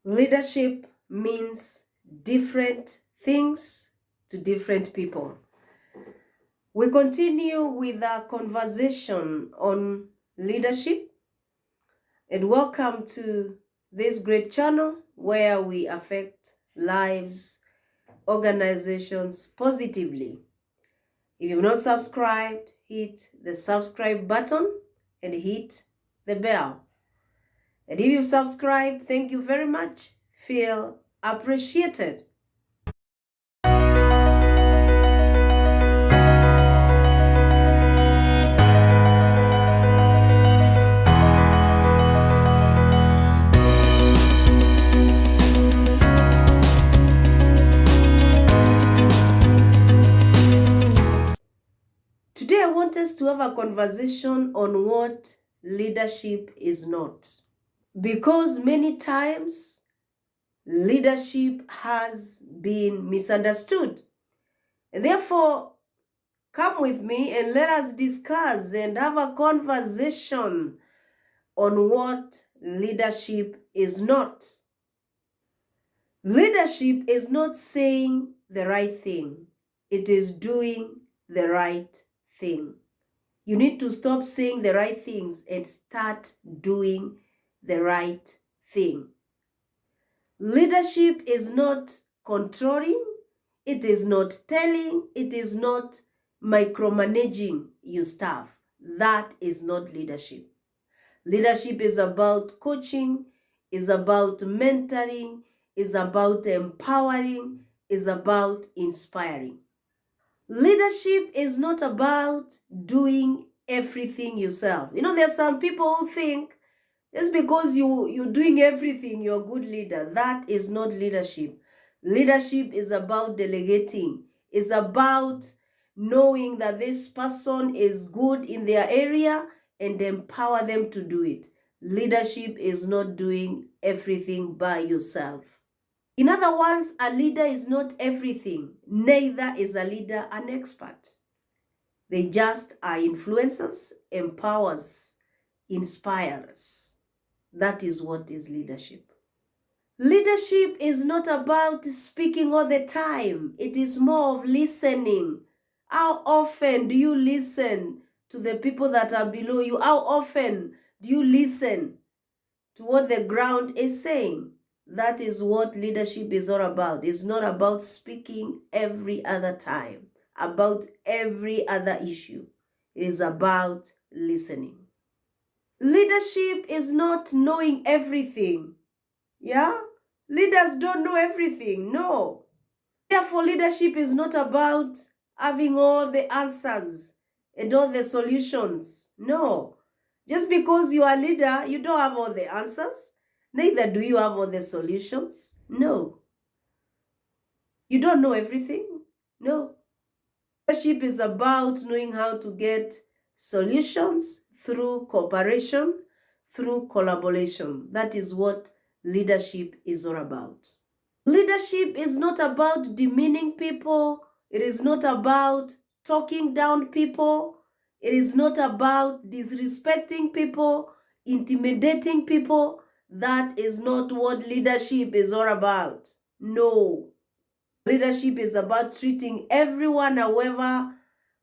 Leadership means different things to different people. We continue with our conversation on leadership, and welcome to this great channel where we affect lives, organizations positively. If you've not subscribed, hit the subscribe button and hit the bell. And if you've subscribed, thank you very much. Feel appreciated. Today, I want us to have a conversation on what leadership is not. Because many times, leadership has been misunderstood. And therefore, come with me and let us discuss and have a conversation on what leadership is not. Leadership is not saying the right thing. It is doing the right thing. You need to stop saying the right things and start doing the right thing. Leadership is not controlling, it is not telling, it is not micromanaging your staff. That is not leadership. Leadership is about coaching, is about mentoring, is about empowering, is about inspiring. Leadership is not about doing everything yourself. You know, there's some people who think just because you're doing everything, you're a good leader. That is not leadership. Leadership is about delegating. It's about knowing that this person is good in their area and empower them to do it. Leadership is not doing everything by yourself. In other words, a leader is not everything. Neither is a leader an expert. They just are influencers, empowers, inspirers. That is what is leadership. Leadership is not about speaking all the time. It is more of listening. How often do you listen to the people that are below you? How often do you listen to what the ground is saying? That is what leadership is all about. It's not about speaking every other time, about every other issue. It is about listening. Leadership is not knowing everything. Yeah? Leaders don't know everything. No. Therefore, leadership is not about having all the answers and all the solutions. No. Just because you are a leader, you don't have all the answers. Neither do you have all the solutions. No. You don't know everything. No. Leadership is about knowing how to get solutions through cooperation, through collaboration. That is what leadership is all about. Leadership is not about demeaning people. It is not about talking down people. It is not about disrespecting people, intimidating people. That is not what leadership is all about. No. Leadership is about treating everyone, however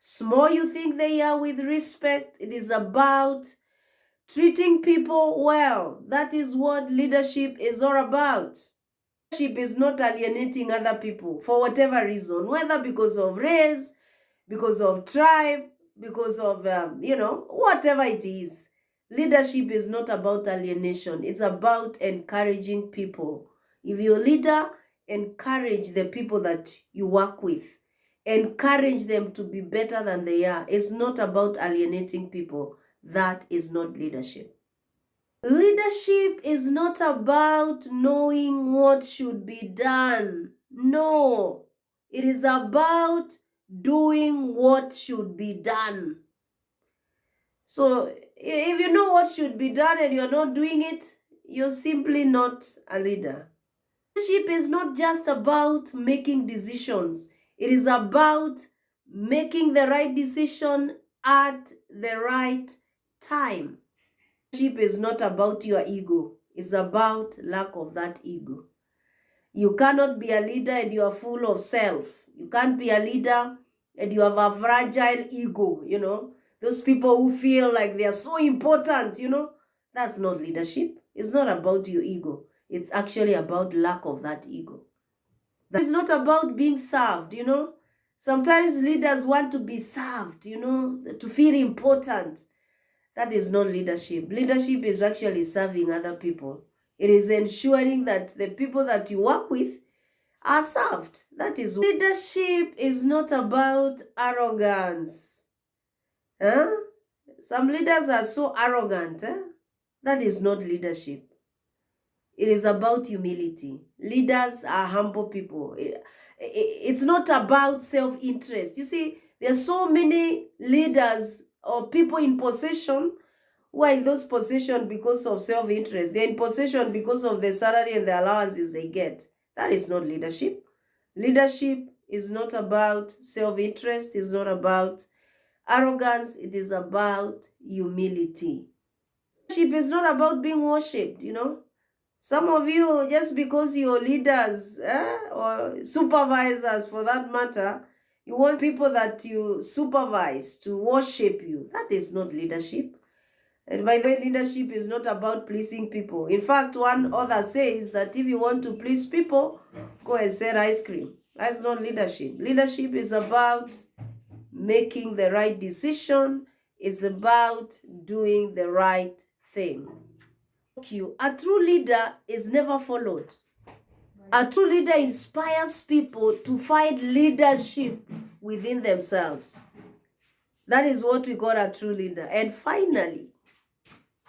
small you think they are, with respect. It is about treating people well. That is what leadership is all about. Leadership is not alienating other people for whatever reason, whether because of race, because of tribe, because of, whatever it is. Leadership is not about alienation. It's about encouraging people. If you're a leader, encourage the people that you work with. Encourage them to be better than they are. It's not about alienating people. That is not leadership. Leadership is not about knowing what should be done. No, it is about doing what should be done. So if you know what should be done and you're not doing it, you're simply not a leader. Leadership is not just about making decisions. It is about making the right decision at the right time. Leadership is not about your ego. is about lack of that ego. You cannot be a leader and you are full of self. You can't be a leader and you have a fragile ego, you know. Those people who feel like they are so important, you know. That's not leadership. It's not about your ego. It's actually about lack of that ego. It's not about being served, you know. Sometimes leaders want to be served, you know, to feel important. That is not leadership. Leadership is actually serving other people. It is ensuring that the people that you work with are served. That is leadership. Is not about arrogance. Huh? Some leaders are so arrogant. That is not leadership. It is about humility. Leaders are humble people. It's not about self-interest. You see, there are so many leaders or people in possession who are in those positions because of self-interest. They're in possession because of the salary and the allowances they get. That is not leadership. Leadership is not about self-interest. It's not about arrogance. It is about humility. Leadership is not about being worshipped, you know. Some of you, just because you're leaders or supervisors for that matter, you want people that you supervise to worship you. That is not leadership. And by the way, leadership is not about pleasing people. In fact, one author says that if you want to please people, go and sell ice cream. That's not leadership. Leadership is about making the right decision. It's about doing the right thing. A true leader is never followed. A true leader inspires people to find leadership within themselves. That is what we call a true leader. And finally,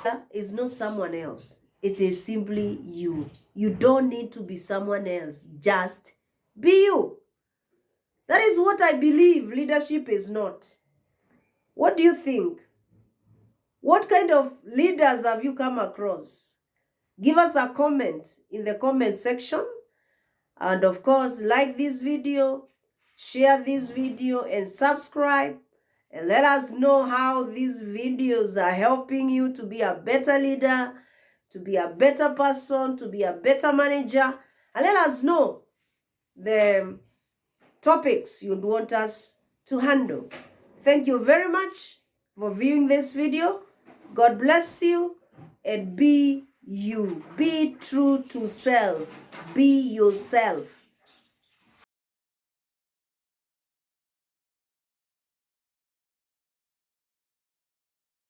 that is not someone else. It is simply you. You don't need to be someone else. Just be you. That is what I believe leadership is not. What do you think? What kind of leaders have you come across? Give us a comment in the comment section. And of course, like this video, share this video, and subscribe. And let us know how these videos are helping you to be a better leader, to be a better person, to be a better manager. And let us know the topics you'd want us to handle. Thank you very much for viewing this video. God bless you, and be you. Be true to self. Be yourself.